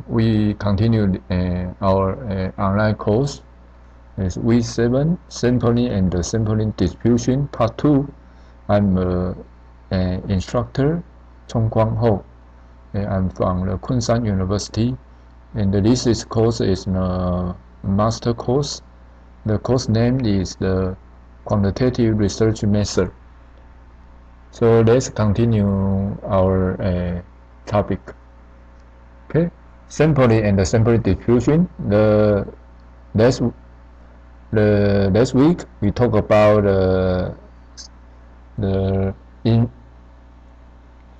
We continue our online course. It's week 7, sampling and the sampling distribution, part 2. I'm an instructor, Chong Kwang Ho. I'm from the Kunshan University, and this course is a master course. The course name is the Quantitative Research Method. So let's continue our topic. Okay, sampling and the sampling distribution. The last week we talked about the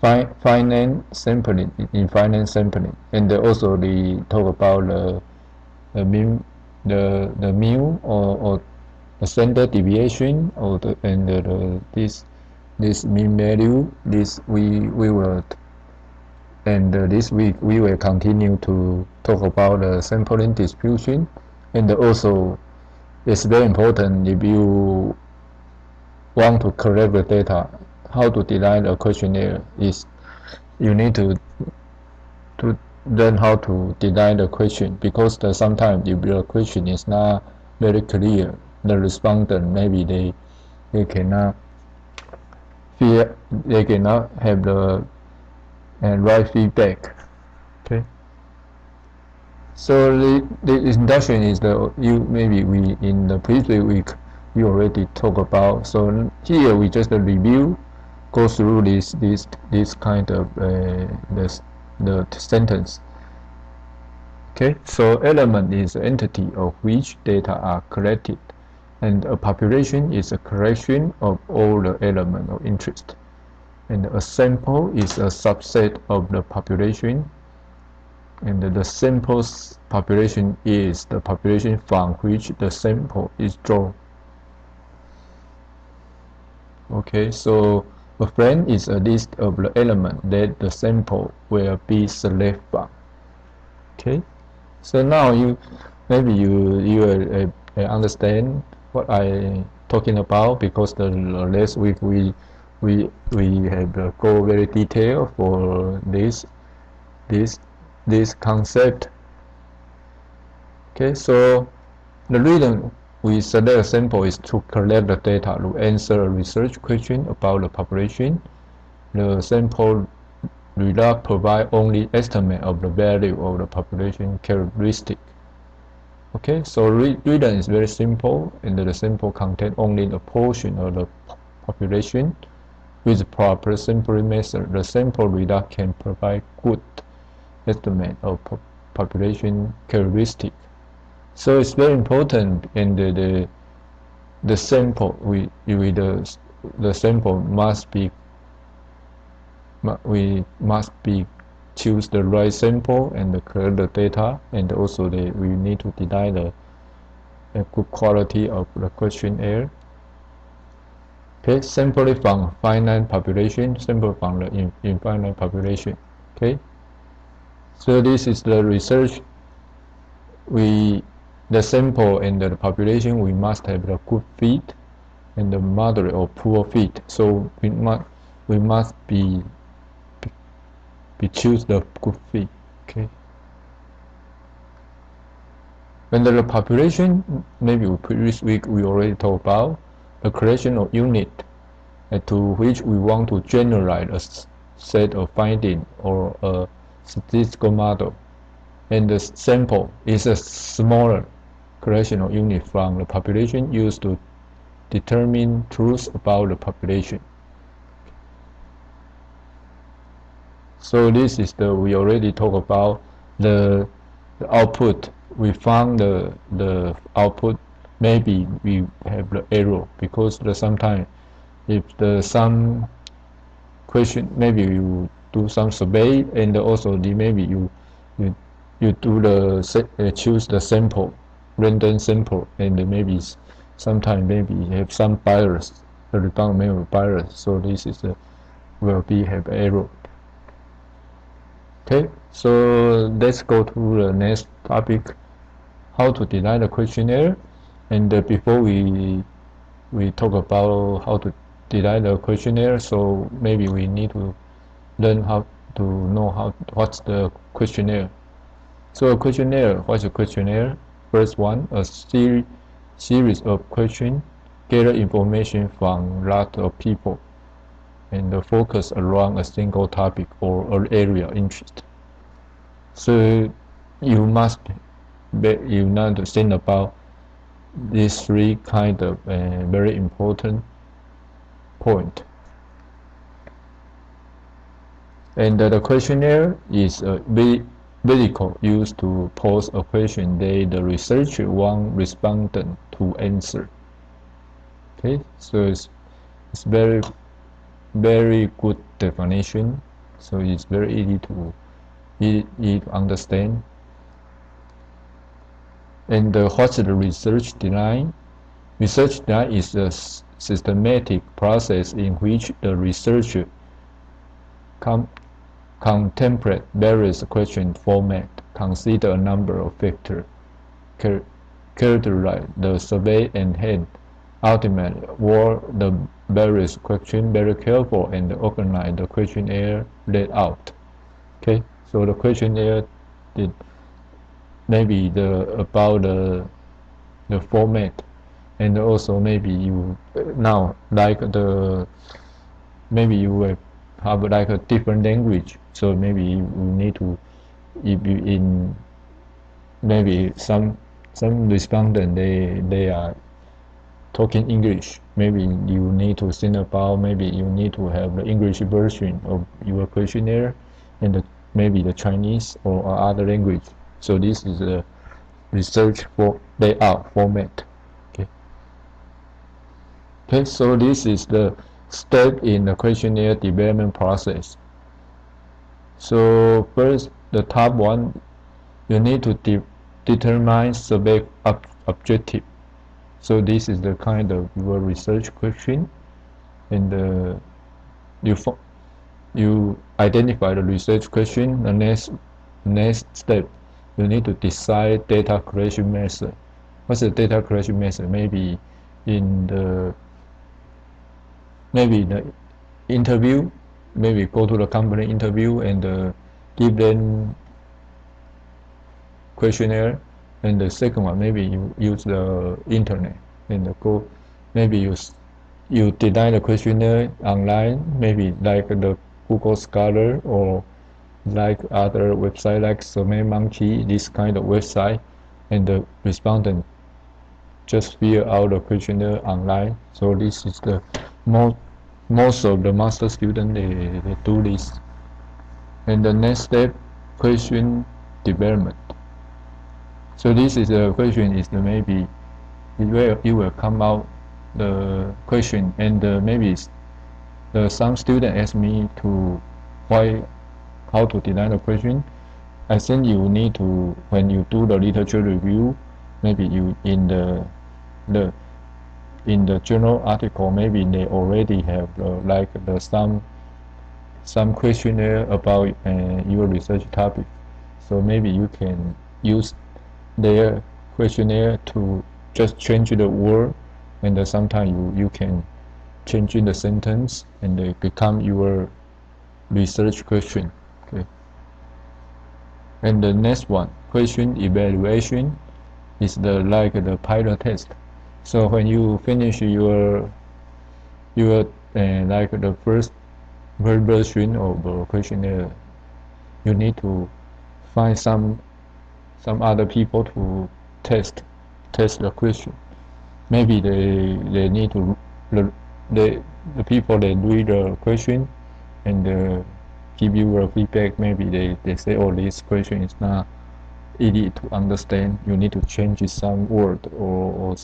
finite sampling, and also we talk about the mean, the mu or the standard deviation or this mean value. This we will. And this week we will continue to talk about the sampling distribution, and also it's very important if you want to collect the data, how to design a questionnaire is you need to learn how to design the question, because sometimes if your question is not very clear, the respondent maybe they cannot have the right feedback. Okay. So the introduction is maybe we in the previous week we already talked about. So here we just go through this kind of the sentence. Okay. So element is an entity of which data are collected, and a population is a collection of all the elements of interest. And a sample is a subset of the population, and the sample population is the population from which the sample is drawn. Okay, so a frame is a list of the elements that the sample will be selected from. Okay, so now maybe you understand what I talking about, because the last week we have go very detailed for this concept. Okay, so the reason we select a sample is to collect the data to answer a research question about the population. The sample result provide only estimate of the value of the population characteristic. Okay, so reason is very simple, and the sample contain only a portion of the population. With proper sampling method, the sample result can provide good estimate of population characteristic. So it's very important, and the sample the sample must be choose the right sample and collect the data, and also we need to design a good quality of the questionnaire. Okay, sampling from finite population, sample from the infinite population. Okay, so this is the research. The sample and the population, we must have a good fit and the moderate or poor fit. So we must be choose the good fit. Okay. When the population, maybe previous week we already talked about the creation of unit to which we want to generate a set of findings or a statistical model, and the sample is a smaller collection of unit from the population used to determine truth about the population. So this is we already talked about the output. We found the output. Maybe we have the error, because sometimes if some question, maybe you do some survey, and also maybe you do choose the sample, random sample, and maybe sometimes maybe you have some bias, the result may have bias. So this is will have error. Okay, so let's go to the next topic, how to design the questionnaire. And before we talk about how to design the questionnaire, so maybe we need to learn how to know what's the questionnaire. So a questionnaire, what's a questionnaire? First one, a series of questions gather information from a lot of people and focus around a single topic or an area of interest. So you must you need to think about these three kind of very important point. And the questionnaire is a vehicle used to pose a question that the researcher wants respondent to answer. Okay, so it's very good definition. So it's very easy to understand. And what's the research design? Research design is a systematic process in which the researcher contemplate various question format, consider a number of factors, characterize the survey and hand, ultimately word the various questions very careful and organize the questionnaire layout. Okay, so the questionnaire did maybe about the format, and also maybe you now like maybe you will have like a different language, so maybe you need to, if you in maybe some respondent they are talking English, maybe you need to think about, maybe you need to have the English version of your questionnaire and maybe the Chinese or other language. So this is a research for layout format. Okay, so this is the step in the questionnaire development process. So first, the top one, you need to determine survey objective. So this is the kind of your research question, and you identify the research question. The next step, you need to decide data collection method. What's the data collection method? Maybe the interview, maybe go to the company interview and give them questionnaire. And the second one, maybe you use the internet and go, maybe you design the questionnaire online, maybe like the Google Scholar or like other website like SurveyMonkey, this kind of website, and the respondent just fill out the questionnaire online. So this is the most of the master student they do this. And the next step, question development. So this is a question is the maybe you will come out the question, and maybe some student ask me to how to design the question. I think you need to, when you do the literature review, maybe you in the journal article, maybe they already have like some questionnaire about your research topic. So maybe you can use their questionnaire to just change the word, and sometimes you can change the sentence and they become your research question. Okay. And the next one, question evaluation, is like the pilot test. So when you finish your like the first version of the questionnaire, you need to find some other people to test the question. Maybe they need to the people that read the question and give you a feedback. Maybe they say, oh, this question is not easy to understand, you need to change some word, or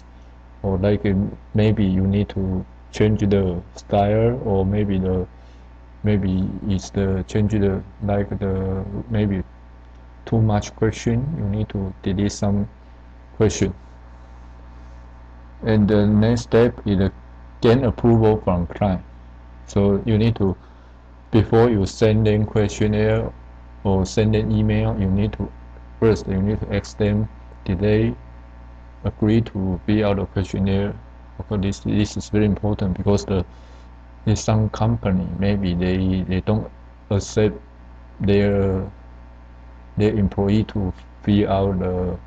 like maybe you need to change the style, or maybe it's the change the like the maybe too much question, you need to delete some question. And the next step is gain approval from client. So you need to, before you send them questionnaire or send them email, you need to ask them, did they agree to fill out the questionnaire? Because this is very important, because there's some company maybe they don't accept their employee to fill out the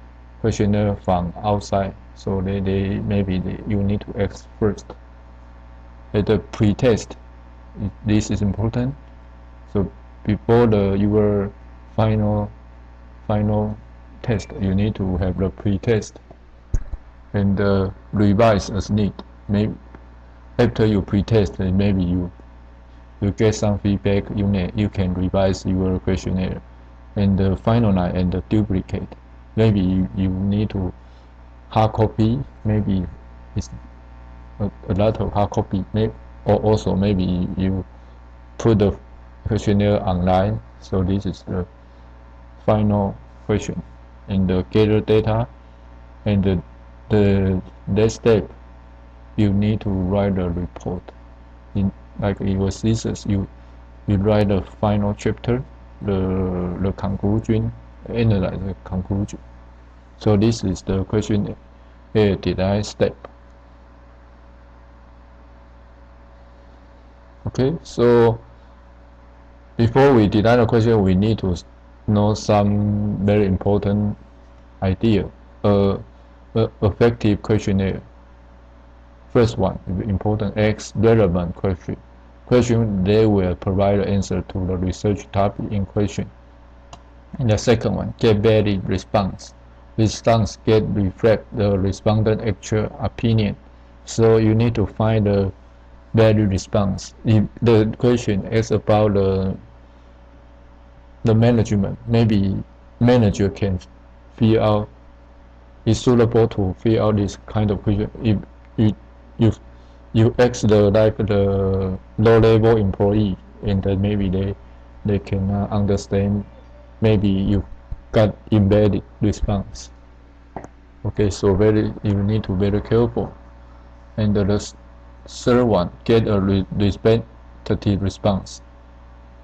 questionnaire from outside. So you need to ask first. At the pre-test, this is important. So before your final test, you need to have the pre-test and revise as need. Maybe after you pre-test, maybe you get some feedback. You can revise your questionnaire and finalize and duplicate. Maybe you need to hard copy. Maybe it's a lot of hard copy. Or also maybe you put the questionnaire online. So this is the final question and gather data, and the next step you need to write a report. Like in your thesis, you write the final chapter, the conclusion, analyze the conclusion. So this is the questionnaire design step. Okay, so before we design a question, we need to know some very important idea. Effective questionnaire. First one, important, ask relevant question. Question they will provide the answer to the research topic in question. And the second one, get valid response. Response get reflect the respondent actual opinion. So you need to find the valid response. If the question is about the management, maybe manager can fill out, is suitable to fill out this kind of question. If you ask the low level employee, and then maybe they cannot understand, maybe you got embedded response. Okay, so you need to be very careful. And the third one, get a representative response.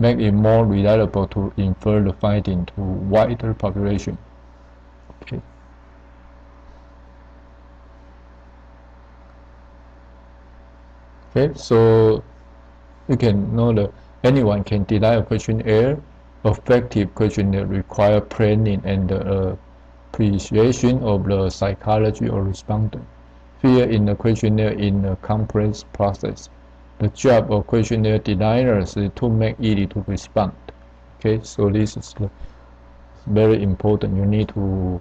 Make it more reliable to infer the finding to wider population. Okay. Okay, so you can know that anyone can design a questionnaire. Effective questionnaire require planning and appreciation of the psychology of respondent. Fill in the questionnaire in a complex process. The job of questionnaire designers is to make it easy to respond. Okay, so this is very important. You need to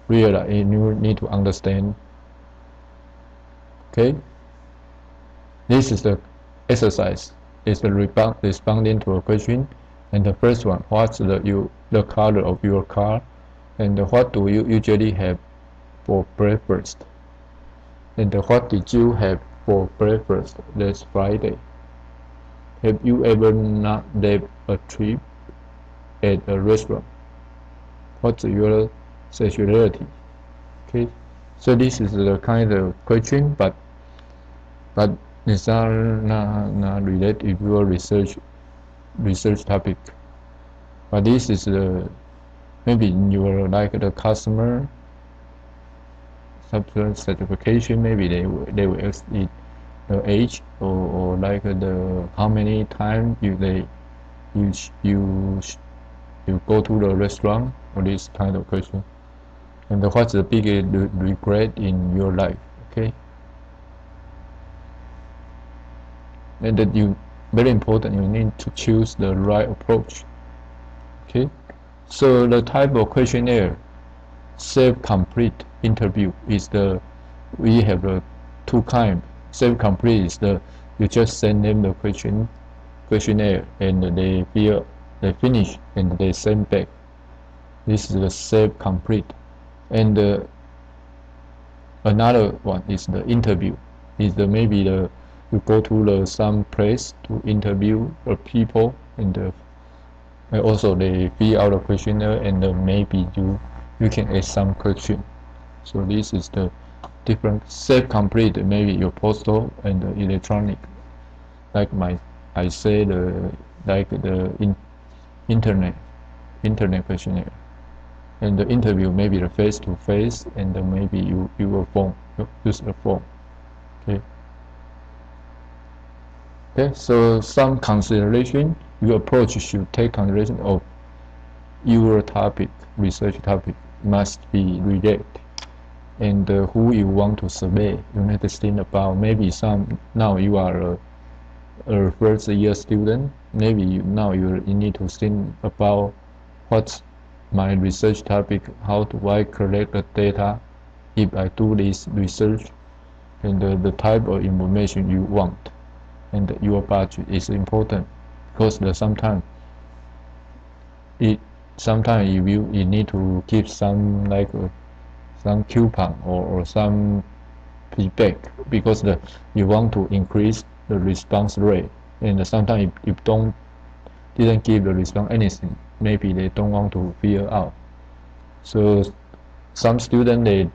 realize, you need to understand. Okay, this is the exercise. It's the responding to a question. And the first one, what's the color of your car, and what do you usually have for breakfast, and what did you have for breakfast last Friday? Have you ever not left a trip at a restaurant? What's your sexuality? Okay, so this is the kind of question, but it's not related to your research topic. But this is maybe you like the customer certification. Maybe they will ask it the age, or like the how many times you go to the restaurant, or this kind of question. And what's the biggest regret in your life? Okay, and that very important, you need to choose the right approach. Okay, so the type of questionnaire, self-complete interview, is we have the two kinds. Self-complete is you just send them the questionnaire, and they finish and they send back. This is the self-complete. And another one is the interview. Is maybe you go to some place to interview the people, and also they fill out a questionnaire, and maybe you can ask some question. So this is the different. Self-complete, maybe your postal and electronic, like I say like the internet questionnaire. And the interview, maybe the face-to-face, and maybe you will use a form. Okay. Okay, so some consideration, your approach should take consideration of your topic, research topic, must be related, and who you want to survey. You need to think about maybe now you are a first year student. Maybe now you need to think about what's my research topic, how do I collect the data if I do this research, and the type of information you want, and your budget is important because sometimes you need to give some some coupon or some feedback because you want to increase the response rate, and sometimes if you didn't give the response anything, maybe they don't want to fill out. So some students they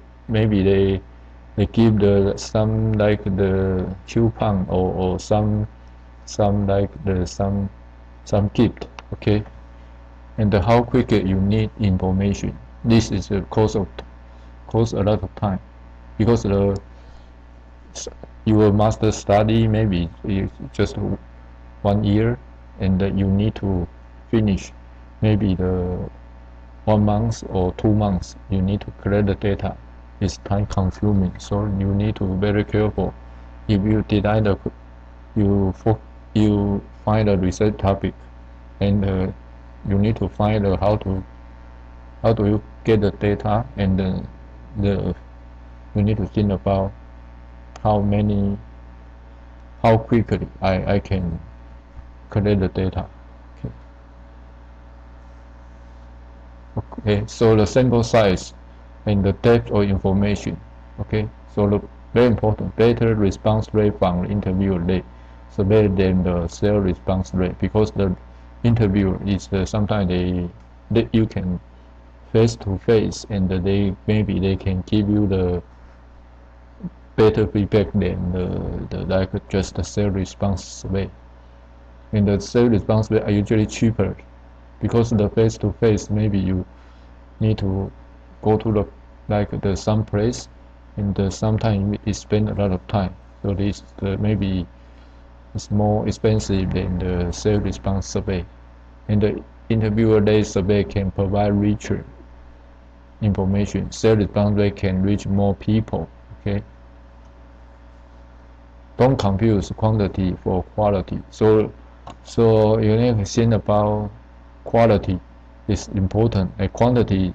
give some the coupon or some gift, okay, and how quick you need information. This is a cost a lot of time because your master study maybe just 1 year, and you need to finish maybe the 1 month or 2 months. You need to collect the data. It's time consuming, so you need to be very careful. If you design you find a research topic, and you need to find how do you get the data, and you need to think about how quickly I can collect the data. Okay, so the sample size and the depth of information. Okay, so very important, better response rate from the interviewer rate, so better than the cell response rate, because the interviewer is sometimes you can face to face, and maybe they can give you the better feedback than like just the cell response survey. And the cell response rate are usually cheaper because the face to face, maybe you need to go to some place, and sometimes it spend a lot of time. So this maybe it's more expensive than the cell response survey. And the interviewer rate survey can provide richer information. Cell response rate can reach more people. Okay. Don't confuse quantity for quality. So you need to think about quality is important, and quantity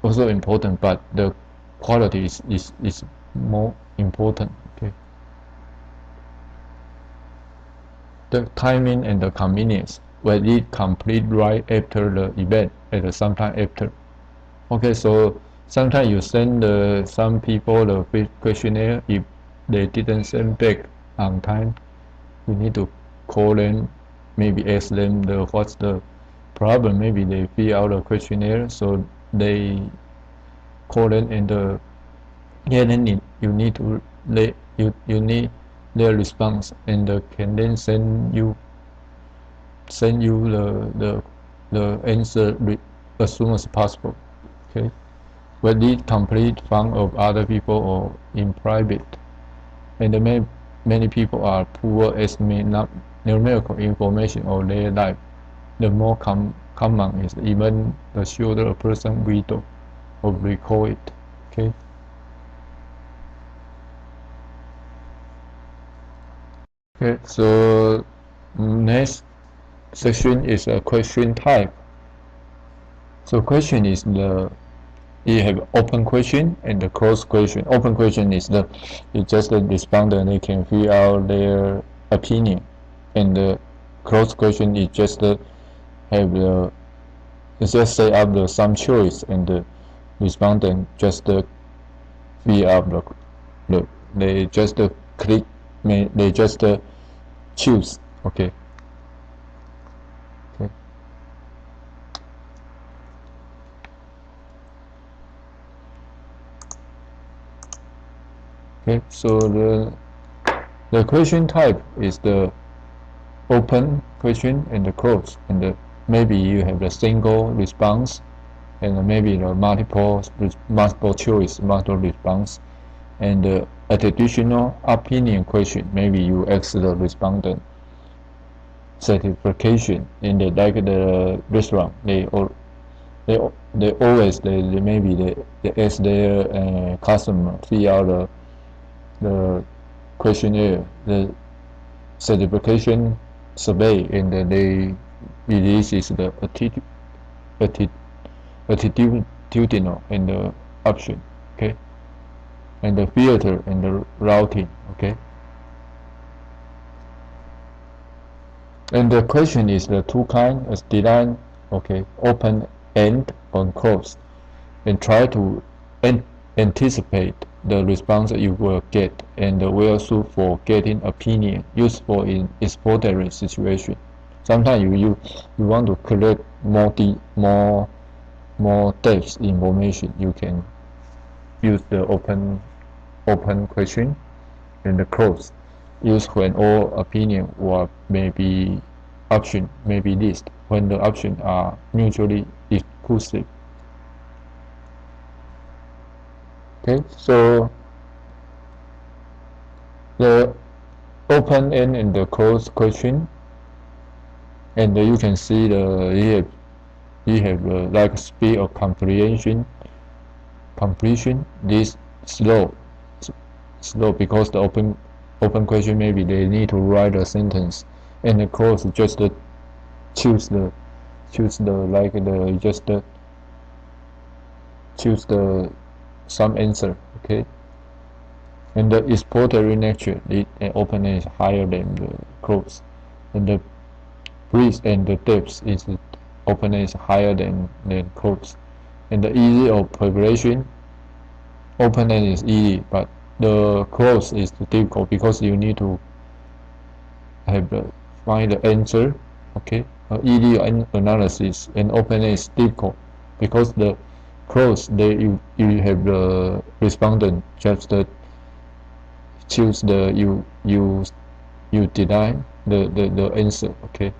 also important, but the quality is more important. Okay. The timing and the convenience. When it complete right after the event, at some time after. Okay, so sometimes you send some people the questionnaire. If they didn't send back on time, you need to call them, maybe ask them what's the problem. Maybe they fill out a questionnaire, so they call them, and then you need to you need their response, and can then send you the answer as soon as possible. Okay, whether it complete from of other people or in private. And many people are poor estimate numerical information of their life. The more common is even the shorter a person will recall it. Okay. Okay, so next section is a question type. So question is you have open question and the closed question. Open question is just the respondent, they can fill out their opinion, and the closed question is just just set up some choice, and the respondent just fill up they just click, they just choose. Okay. Okay, so the question type is the open question and the closed, and maybe you have the single response, and maybe the multiple choice, multiple response, and a traditional opinion question. Maybe you ask the respondent certification in the like the restaurant. They always they ask their customer fill out the questionnaire, the certification survey, and then they releases the attitudinal and the option, okay, and the filter and the routing, okay. And the question is the two kind as design, okay, open end and close, and try to anticipate the response you will get and well suited for getting opinion useful in exploratory situation. Sometimes you want to collect more depth information. You can use the open question and the close. Use when all opinion or maybe option may be list when the options are mutually exclusive. Okay, so the open end and the closed question, and you can see you have like speed of completion this slow because the open question maybe they need to write a sentence, and the close just choose the like the just choose the some answer, okay. And the exploratory nature, the open is higher than the close, and the breadth and the depth is open is higher than close, and the easy of preparation, open end is easy, but the close is difficult because you need to have find the answer, okay. Easy analysis and open end is difficult because the close you have the respondent just choose the you design the answer, okay.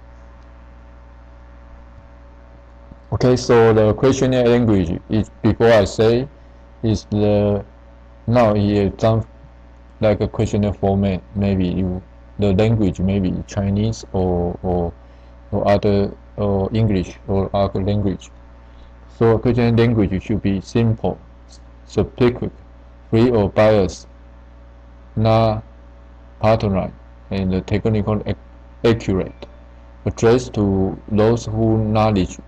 Okay, so the questionnaire language is, before I say, is the now here some like a questionnaire format, maybe the language maybe Chinese or other or English or other language. So questionnaire language should be simple, specific, free of bias, not patronized, and technical accurate, addressed to those who knowledge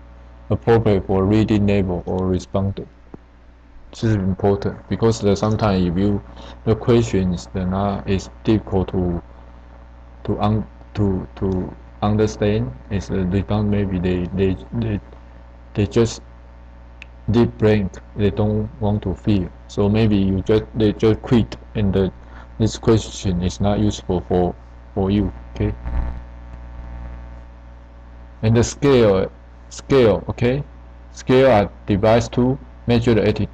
appropriate for reading level or respondent. This is important because sometimes if the questions is difficult to understand, is they don't maybe they just deep blank, they don't want to feel, so maybe they just quit, and this question is not useful for you, okay. And the scale, okay, scale are devised to measure the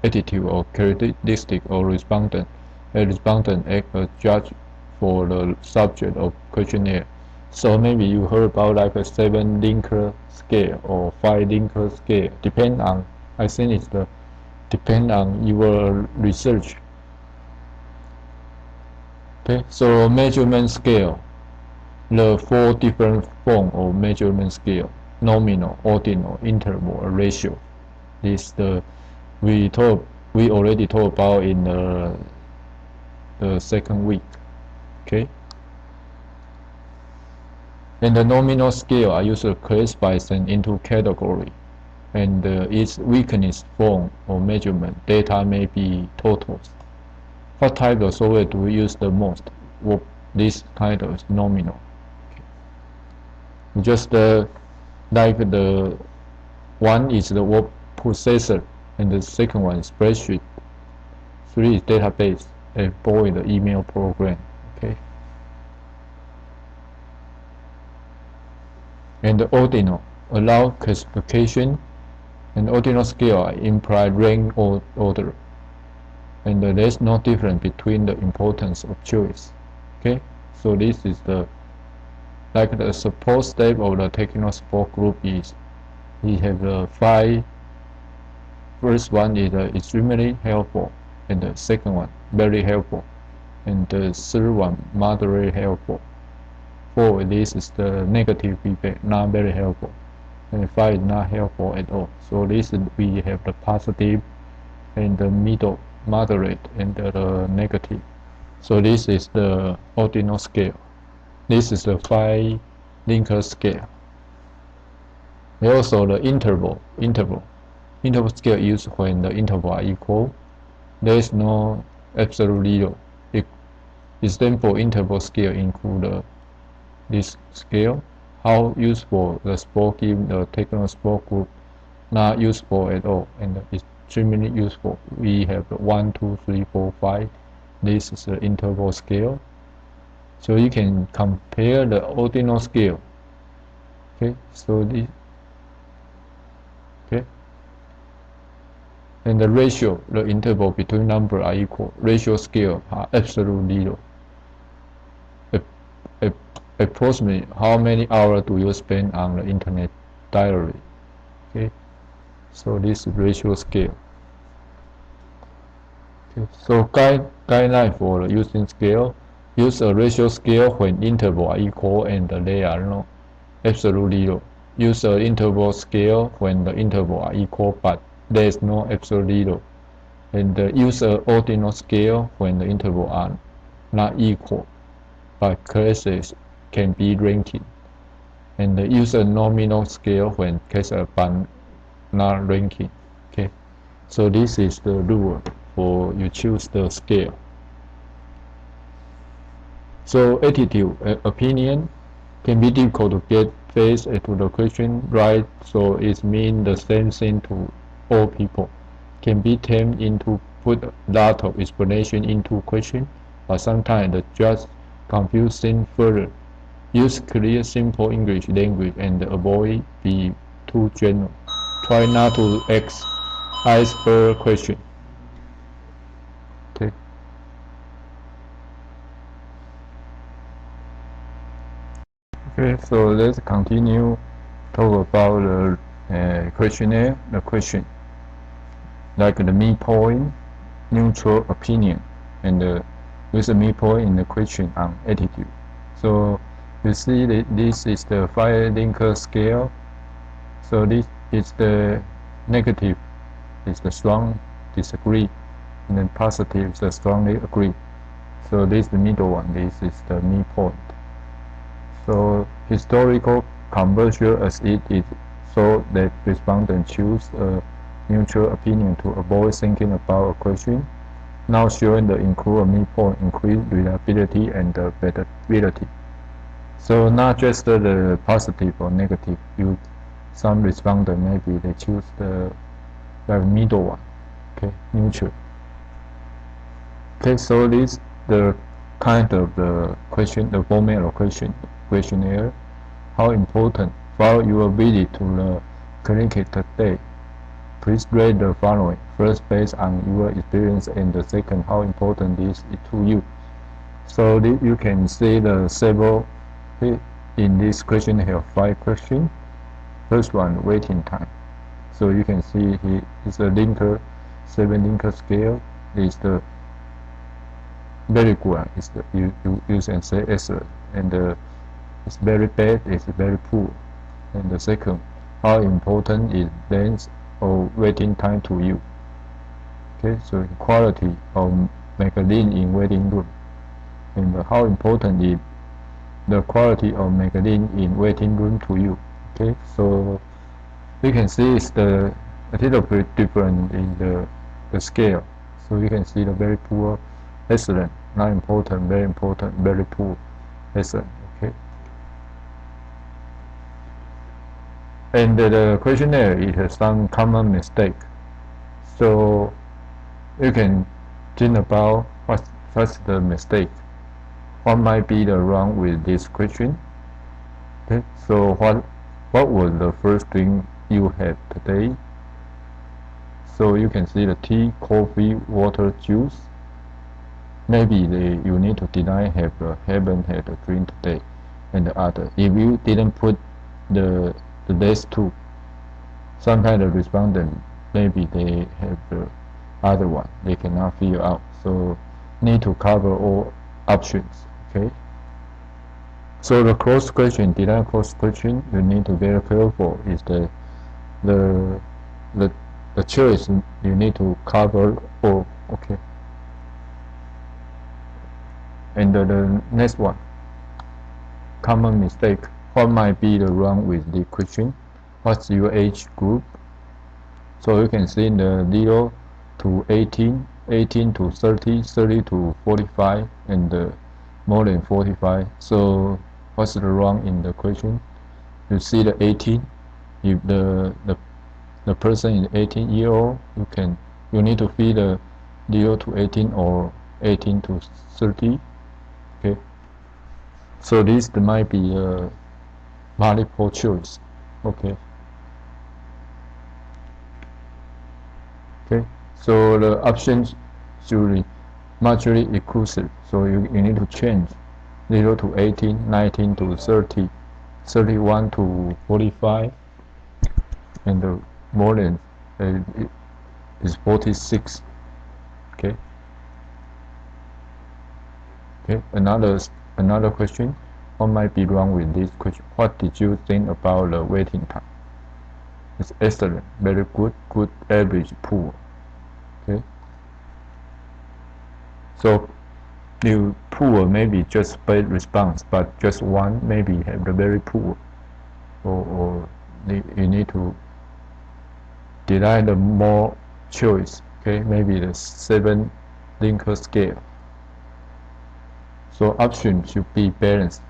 attitude or characteristic of respondent. A respondent act as judge for the subject of questionnaire. So maybe you heard about like a 7 Likert scale or 5 Likert scale. I think it's depend on your research. Okay, so measurement scale, the 4 different forms of measurement scale: nominal, ordinal, interval, ratio. This we already talked about in the second week. Okay. And the nominal scale are usually classified into category, and its weakness form or measurement data may be totals. What type of software do we use the most? Well, this kind of nominal. Okay. Just like the one is the word processor, and the second one is spreadsheet. 3 is database, and 4 is the email program. Okay. And the ordinal allow classification, and ordinal scale imply rank or order, and there's no difference between the importance of choice. Okay, so this is the support step of the technical support group is we have the 5. First one is extremely helpful, and the second one very helpful, and the third one moderately helpful. 4, this is the negative feedback, not very helpful. And 5 is not helpful at all. So this we have the positive and the middle, moderate, and the negative. So this is the ordinal scale. This is the 5 Likert scale. And also the interval scale used when the interval are equal. There is no absolute zero. Example interval scale include this scale. How useful the sport give the techno sport group, not useful at all, and extremely useful. We have 1, 2, 3, 4, 5. This is the interval scale. So you can compare the ordinal scale. Okay, so this. Okay, and the ratio, the interval between numbers are equal. Ratio scale are absolute zero. Approximately how many hours do you spend on the internet daily? Okay, so this ratio scale. Okay, so guideline for using scale: use a ratio scale when intervals are equal and they are no absolute zero. Use an interval scale when the intervals are equal but there is no absolute zero. And use an ordinal scale when the intervals are not equal but classes can be ranking. And use a nominal scale when cases are not ranking. Okay, so this is the rule for you choose the scale. So attitude, opinion can be difficult to get face to the question right, so it means the same thing to all people. Can be tamed into put a lot of explanation into question, but sometimes the just confusing further. Use clear, simple English language and avoid be too general. Try not to ask iceberg question. Okay. Okay, so let's continue talk about the questionnaire, the question, like the midpoint, neutral opinion, and with the midpoint in the question on attitude. So you see that this is the 5 Likert scale. So this is the negative, is the strong disagree, and then positive is the strongly agree. So this is the middle one. This is the midpoint. So historical conversion as it is so that respondents choose a neutral opinion to avoid thinking about a question. Now showing the include a midpoint, increase reliability and bettability. So not just the positive or negative. Some respondent maybe they choose the middle one. Okay, neutral. Okay, so this the kind of the question, the format of questionnaire. How important for your visit to the clinic today? Please rate the following. First, based on your experience, and the second, how important this is to you. So you can see the several in this questionnaire. 5 questions. First one, waiting time. So you can see here is a Likert 7 Likert scale. Is the very good. Is the you can say excellent, and it's very bad. It's very poor. And the second, how important is length or waiting time to you? Okay, so quality of magazine in waiting room, and how important is the quality of magazine in waiting room to you? Okay, so you can see it's a little bit different in the scale. So you can see the very poor, excellent, not important, very poor, excellent. Okay, and the questionnaire it has some common mistake. So you can think about what's the mistake. What might be the wrong with this question? Okay, so what was the first thing you had today? So you can see the tea, coffee, water, juice. Maybe you need to deny haven't had a drink today, and the other. If you didn't put the last two, sometimes the respondent maybe they have the other one. They cannot figure out. So need to cover all options. Okay. So the cross question, deny cross question, you need to be very careful. Is the the the choice you need to cover all. Okay. And the next one, common mistake. What might be the wrong with the question? What's your age group? So you can see the 0 to 18, 18 to 30, 30 to 45, and more than 45. So what's the wrong in the question? You see the 18. If the person is 18-year-old, you need to fill the 0 to 18 or 18 to 30. Okay. So this might be a multiple choice. Okay. Okay. So the options should be mutually exclusive. So you need to change 0 to 18, 19 to 30, 31 to 45, and more than is 46. Okay. Okay. Another question. What might be wrong with this question? What did you think about the waiting time? It's excellent, very good, good, average, poor. Okay. So you poor maybe just bad response, but just one maybe have the very poor, or you need to design the more choice. Okay, maybe the 7 Likert scale. So options should be balanced.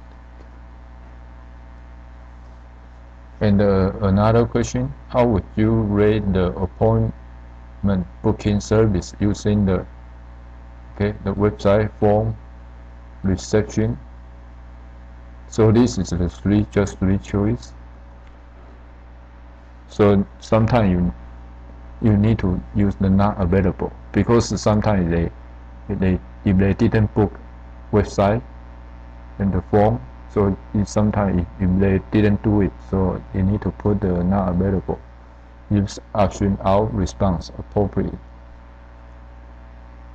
And another question, how would you rate the appointment booking service using the website, form, reception? So this is the just three choice. So sometimes you need to use the not available, because sometimes if they didn't book website and the form, so sometimes if they didn't do it, so you need to put the not available. Use option out response appropriate.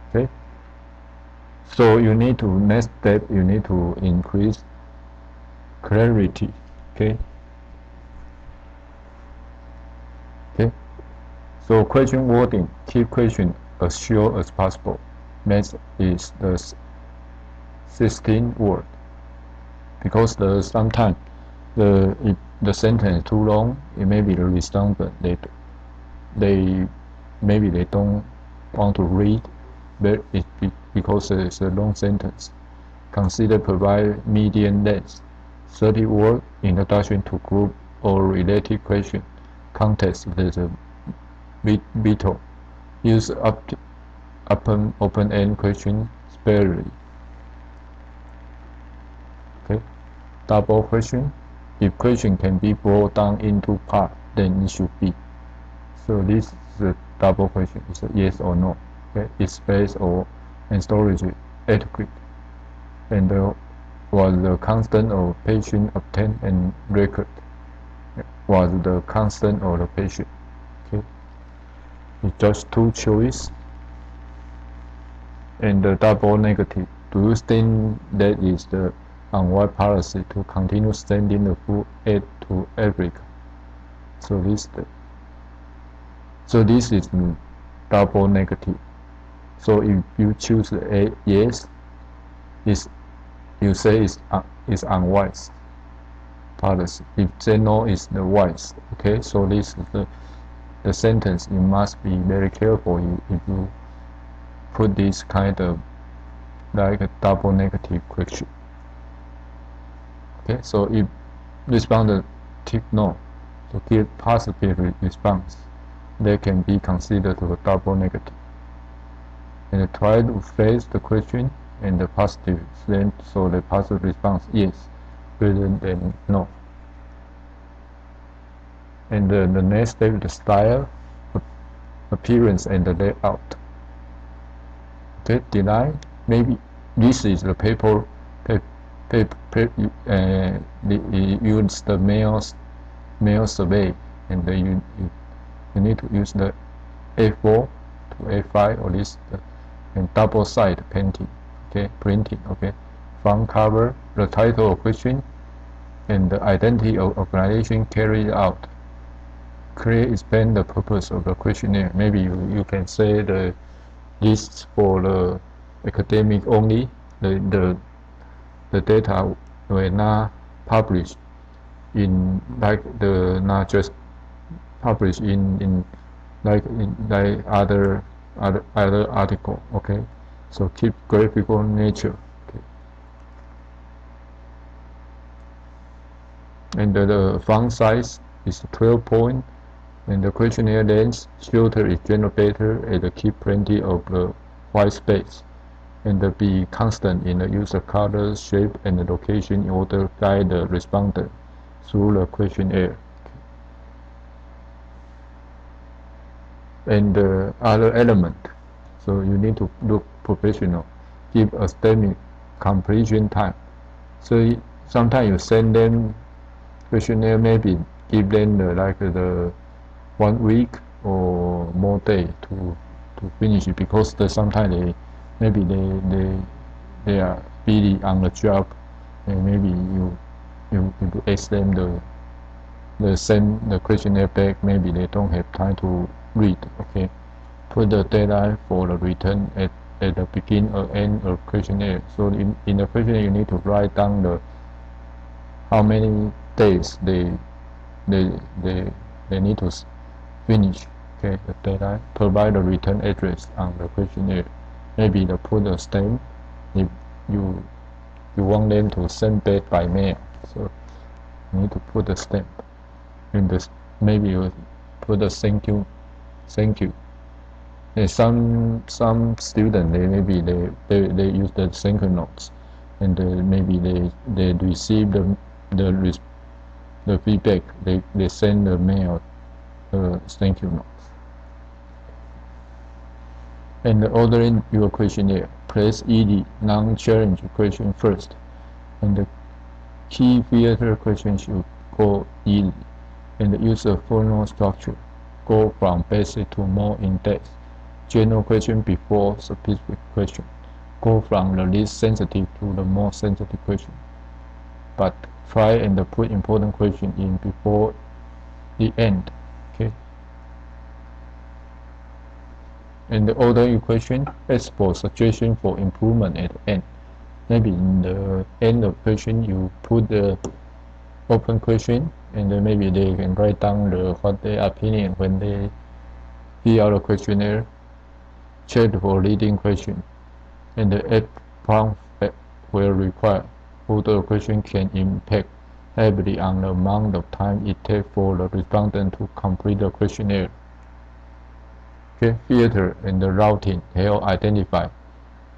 Okay. So you need to next step, you need to increase clarity. Okay. Okay. So question wording, keep question as short as possible. Next is the 16 word, because sometimes if the sentence is too long, it may be the respondent maybe they don't want to read, but because it's a long sentence. Consider provide medium length, 30 word introduction to group or related question. Context is a vital. Use open-end question sparingly. Okay. Double question. If question can be brought down into part, then it should be. So this is a double question. It's a yes or no. Okay. Is space and storage adequate? And was the constant of patient obtained and record? Was the constant of the patient? Okay. It's just two choices. And the double negative. Do you think that is the unwise policy to continue sending the food aid to Africa? So this is double negative. So if you choose a yes, you say is unwise policy. If say no, is the wise. Okay, so this is the sentence. You must be very careful if you put this kind of like a double negative question. Okay, so if respondent tick no to give positive response, they can be considered a double negative. And try to phrase the question and the positive, then so the positive response yes rather than no. And the next step, the style, appearance, and the layout. Okay, deny. Maybe this is the use the mail survey, and you need to use the A4 to A5 or this and double side printing. Okay, front cover, the title of question, and the identity of organization carried out. Clearly explain the purpose of the questionnaire. Maybe you can say the this for the academic only. The data were not published in like the not just published in like other article. Okay, so keep graphical nature. Okay. And the font size is 12 point, and the questionnaire length filter is generated and keep plenty of the white space, and be constant in the user color, shape, and the location in order to guide the respondent through the questionnaire. And the other element, so you need to look professional. Give a statement completion time. So sometimes you send them questionnaire, maybe give them the 1 week or more day to finish it, because sometimes maybe they are busy on the job, and maybe you ask them send the questionnaire back, maybe they don't have time to read. Okay, put the deadline for the return at the beginning or end of questionnaire. So in the questionnaire you need to write down the how many days they need to finish. Okay, the deadline. Provide the return address on the questionnaire. Maybe they put a stamp if you want them to send back by mail. So you need to put a stamp. In this, maybe you put a thank you. And some students they use the thank you notes, and maybe they receive the feedback. They send the mail thank you notes. And ordering your questionnaire, press easy non-challenge question first, and the key filter question should go easy, and use a funnel structure. Go from basic to more in-depth. General question before specific question. Go from the least sensitive to the more sensitive question. But try and put important question in before the end. Okay. And the order your question, ask for suggestion for improvement at the end. Maybe in the end of question you put the open question, and then maybe they can write down what their opinion when they fill out the questionnaire. Check for leading question, and the add prompt where required. Order question can impact heavily on the amount of time it takes for the respondent to complete the questionnaire. Okay, filter and the routing help identify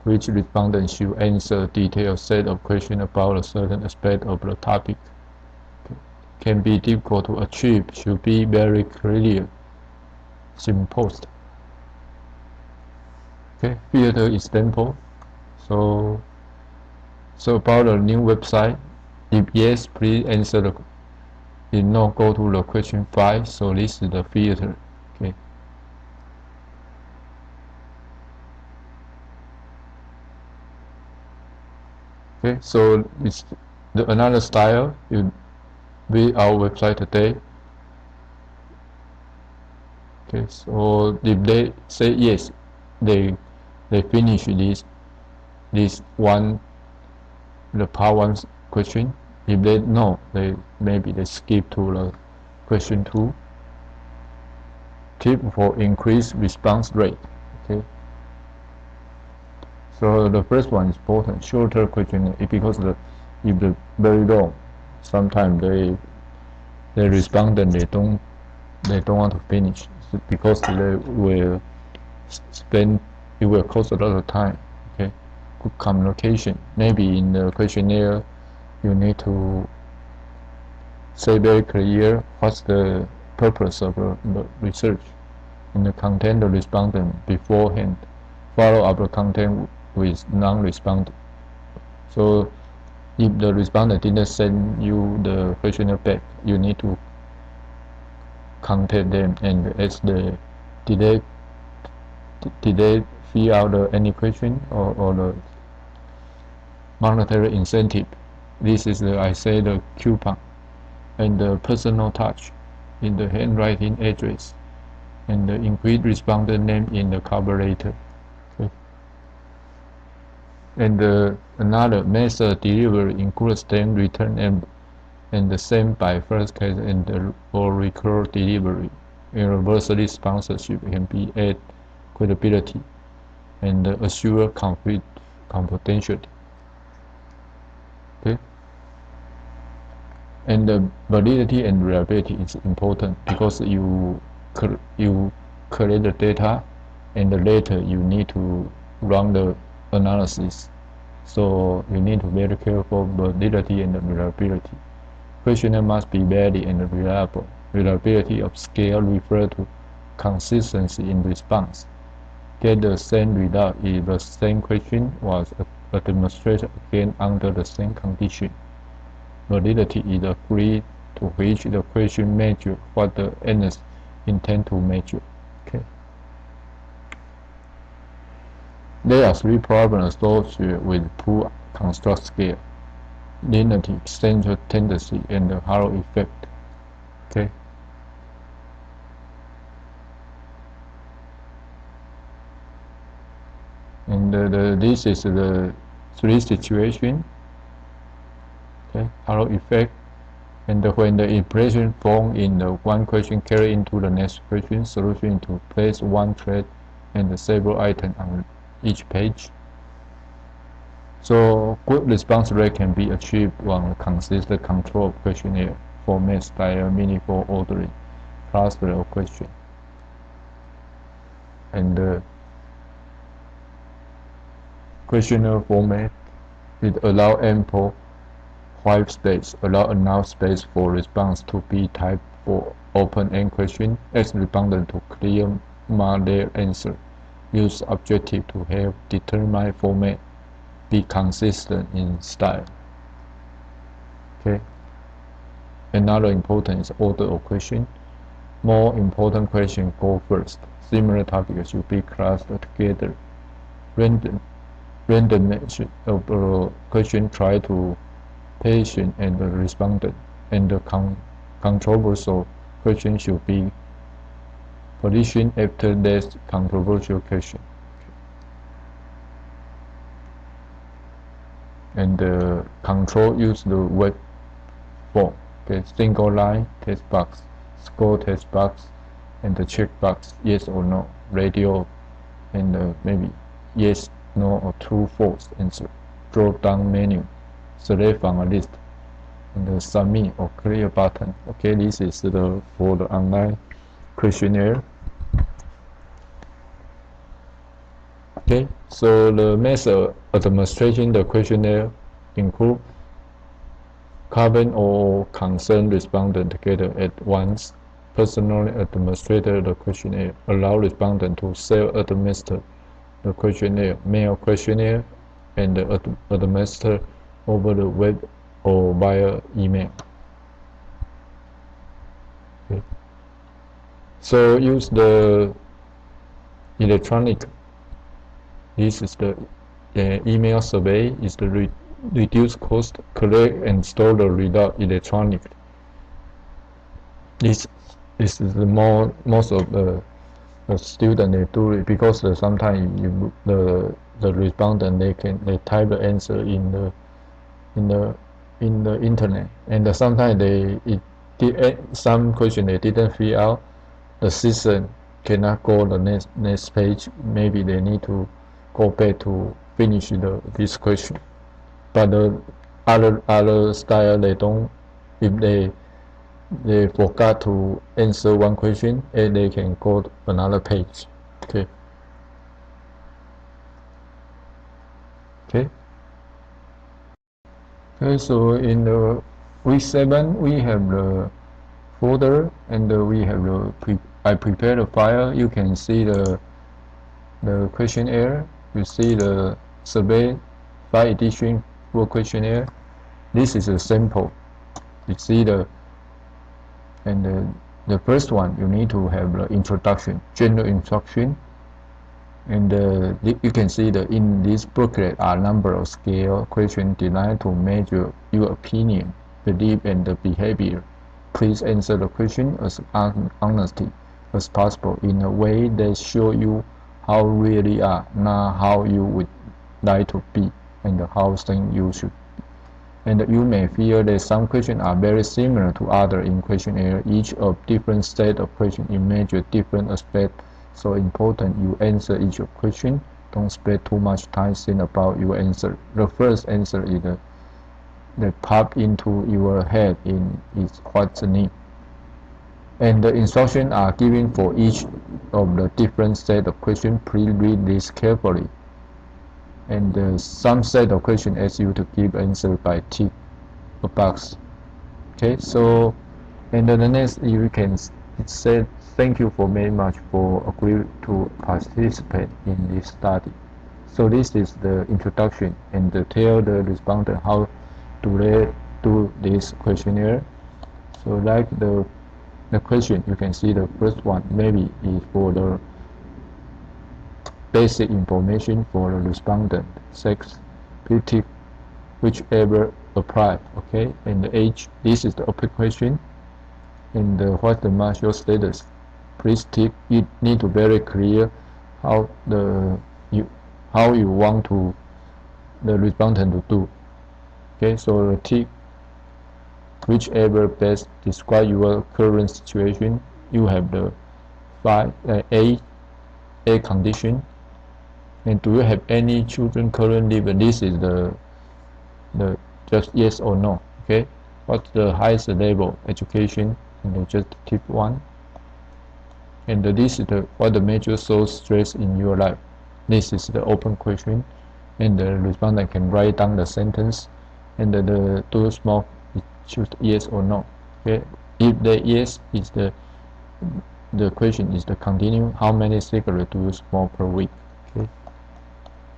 which respondent should answer a detailed set of questions about a certain aspect of the topic. Can be difficult to achieve, should be very clear, simple. Okay, filter example. So about the new website, if yes, please answer the. If no, go to the question 5. So this is the filter. Okay. Okay, so it's another style. You visit our website today. Okay, so if they say yes, they finish this one, the part 1 question. If they no, maybe they skip to the question 2. Tip for increased response rate. Okay. So the first one is important, shorter question, because if the very long, sometimes they respond and they don't want to finish, because they will spend, it will cost a lot of time. Okay, good communication. Maybe in the questionnaire you need to say very clear what's the purpose of the research, and the content the respondent beforehand. Follow up the content with non-respondent. So if the respondent didn't send you the questionnaire back, you need to contact them and ask did they fill out any question, or monetary incentive. This is I say the coupon, and the personal touch in the handwriting address, and the include respondent name in the cover letter. Okay. And another method delivery includes stamp return and the same by first case and the or recur delivery. Universally sponsorship can be add credibility and assure confidentiality. Okay. And the validity and reliability is important because you collect the data and later you need to run the analysis. So you need to be very careful validity and reliability. Questionnaire must be valid and reliable. Reliability of scale refers to consistency in response. Get the same result if the same question was administered again under the same condition. Validity is the degree to which the question measures what the analyst intend to measure. Okay. There are three problems associated with poor construct scale: linearity, central tendency, and the halo effect. Okay. And this is the three situations. Okay, halo effect, and when the impression formed in the one question carry into the next question, solution to place one thread and several items on each page. So good response rate can be achieved when consistent control of questionnaire format, style, meaningful ordering, cluster of questions, and the questionnaire format it allow ample white space, allow enough space for response to be typed for open-end question, ask respondent to clear mark their answer, use objective to help determine format, be consistent in style. Okay. Another important is order of question. More important questions go first. Similar topics should be clustered together. Randomness of question try to patient and the respondent, and the controversial question should be positioned after less controversial question. And the control use the web form. Okay, single line text box, score text box, and the check box, yes or no, radio, and maybe yes, no, or true, false answer. Drop down menu, select from a list, and the submit or clear button. Okay, this is for the online questionnaire. Okay, so the method administration the questionnaire include carbon or concerned respondent together at once. Personally administer the questionnaire. Allow respondent to self-administer the questionnaire, mail questionnaire, and administer over the web or via email. Okay. So use the electronic. This is the email survey is the reduce cost, collect and store the result electronically. This is the most of the student they do it because sometimes the respondent they type the answer in the internet, and sometimes some question they didn't fill out, the system cannot go the next page. Maybe they need to go back to finish this question. But the other style they don't. If they forgot to answer one question, and they can go to another page. Okay. Okay. Okay. So in the week 7, we have the folder, and we have I prepared a file. You can see the questionnaire. You see the survey file edition for questionnaire. This is a sample. You see the first one, you need to have the introduction, general instruction, And you can see that in this booklet are number of scale questions designed to measure your opinion, belief, and the behavior. Please answer the question as honestly as possible in a way that show you how you really are, not how you would like to be, and how things you should. And you may feel that some questions are very similar to others in questionnaire. Each of different set of questions measure different aspects. So important you answer each question. Don't spend too much time thinking about your answer. The first answer is that pop into your head is what's the name. And the instructions are given for each of the different set of questions. Please read this carefully. And some set of questions ask you to give answer by tick a box. Okay, so and then the next you can say thank you for very much for agreeing to participate in this study. So this is the introduction and tell the respondent how do they do this questionnaire. So like the question, you can see the first one maybe is for the basic information for the respondent, sex, pretty, whichever apply. Okay, and the age, this is the open question. And what's the marital status? Please tick. You need to very clear how you want to the respondent to do. Okay, so tick whichever best describe your current situation. You have the A condition. And do you have any children currently? But this is the just yes or no. Okay, what's the highest level education? And just tip 1. And this is what the major source stress in your life. This is the open question, and the respondent can write down the sentence, and the two small choose yes or no. Okay, if the yes is the question is the continue. How many cigarettes do you smoke per week? Okay.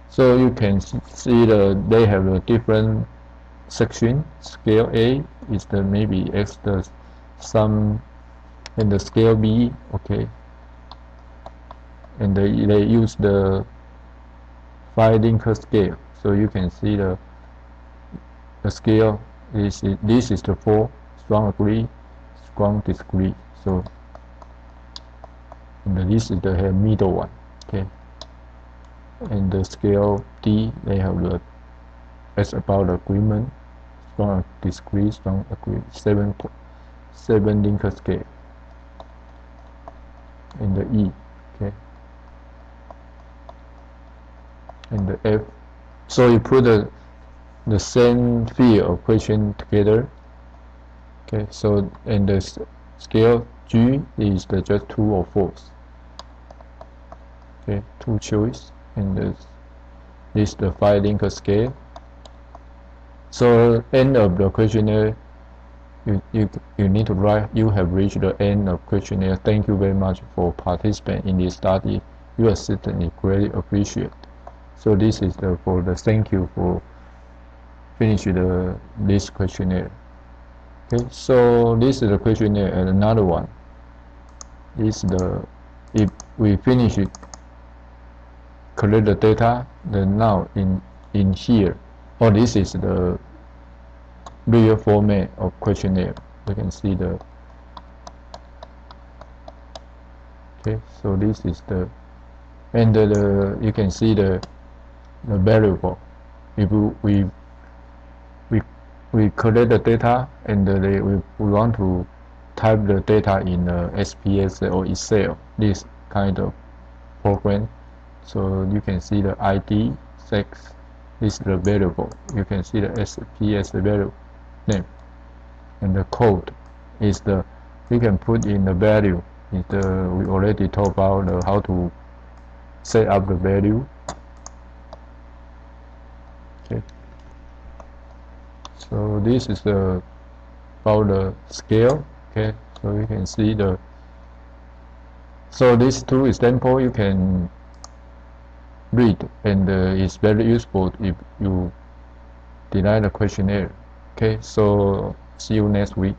So you can see they have a different section. Scale A is the maybe X the some, and the scale B, okay, and they use the 5 Likert scale. So you can see the scale is this is the 4: strong agree, strong disagree. So and this is the middle one. Okay. And the scale D, they have the it's about agreement, strong disagree, strong agree, 7 Likert scale. And the E, okay, and the F. So you put the same field of question together. Okay, so and the scale G is the just 2 or 4. Okay, 2 choice. And this is the 5 Likert scale. So end of the questionnaire, you need to write you have reached the end of questionnaire. Thank you very much for participating in this study. You are certainly greatly appreciated. So this is for the thank you for finishing this questionnaire. Okay, so this is the questionnaire, and another one is if we finish it, collect the data, then now in here, this is the real format of questionnaire. You can see okay, so this is and you can see the variable. If we collect the data, and we want to type the data in SPSS or Excel, this kind of program. So you can see the ID, sex, is the variable. You can see the SPSS variable name, and the code is we can put in the value. We already talked about how to set up the value. Okay. So this is about the scale. Okay. So you can see so these 2 examples you can read, and it's very useful if you design the questionnaire. Okay, so see you next week.